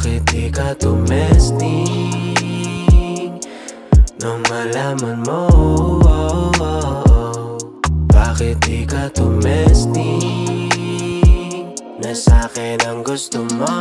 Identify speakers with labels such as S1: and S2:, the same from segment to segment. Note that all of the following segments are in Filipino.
S1: Bakit di ka tumesting nung malaman mo? Bakit di ka tumesting na sa'kin ang gusto mo?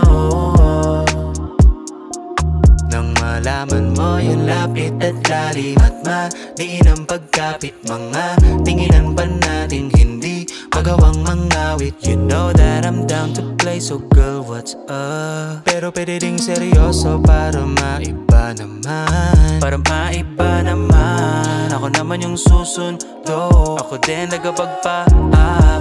S1: Nang malaman mo yung lapit at lalim at maliin ang pagkapit, mga tinginan pa natin hindi magawang mangawit. You know that I'm down to play, so girl, what's up? Pero pwede ding seryoso para maiba naman. Para maiba naman. Ako naman yung susundo. Ako din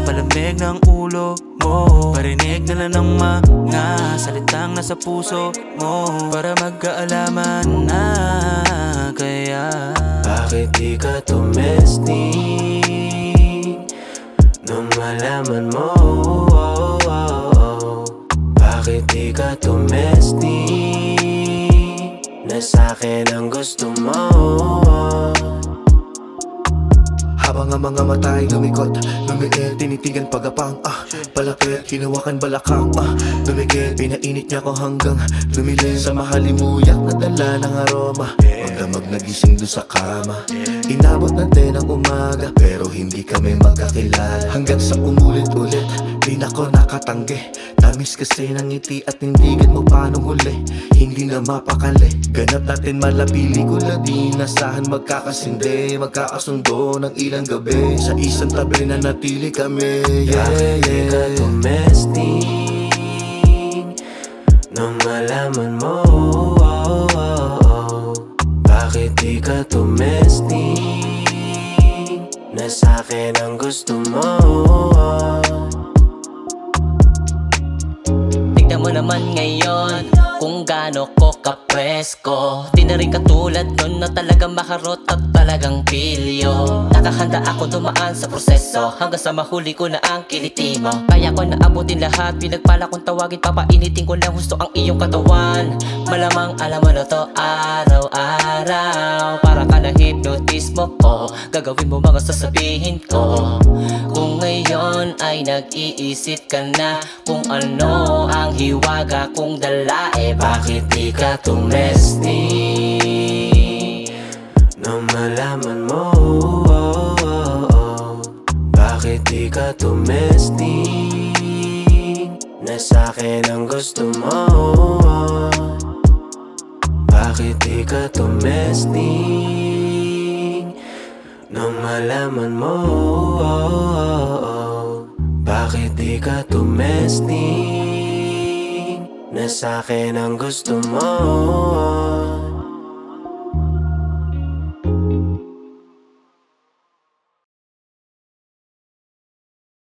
S1: palamig ng ulo mo. Parinig na lang ng mga salitang nasa puso mo, para magkaalaman na. Kaya bakit di ka tumesting nung malaman mo? Bakit di ka tumesting na sa'kin ang gusto mo?
S2: Habang ang mga mata ay lumikot, lumikit, tinitigan pagapang palapit, hinawakan balakang lumikit, pinainit niya ko hanggang lumilin sa mahalimuyak na dala ng aroma. Magdamag nagising doon sa kama, inabot natin ang umaga, pero hindi kami magkakilala. Hanggang sa umulit-ulit, di na ko nakatanggi. Tamis kasi ng ngiti at nindigan mo paano huli, hindi na mapakali. Ganap natin malapilikula, di nasahan magkakasindi, magkakasundo ng ilang gabi. Sa isang tabi na natili kami.
S1: Bakit di ka tumesting nung malaman mo? Bakit di ka tumesting na sa'kin ang gusto mo?
S3: Tignan mo naman ngayon kung gaano ko kapresko. Di na rin katulad nun na talagang makarot at talagang pilyo. Nakahanda ako dumaan sa proseso hanggang sa mahuli ko na ang kiliti mo. Kaya ko naabutin lahat, pinagpala kong tawagin, papainitin ko lang gusto ang iyong katawan. Malamang alam mo na to araw-araw, para ka na hypnotismo ko, gagawin mo mga sasabihin ko. Kung ngayon ay nag-iisip ka na kung ano ang hiwaga kong dala, bakit di ka tumesting
S1: nung malaman mo? Bakit di ka tumesting na sa'kin ang gusto mo? Bakit di ka tumesting nung malaman mo? Bakit di ka tumesting na sa'kin ang gusto mo?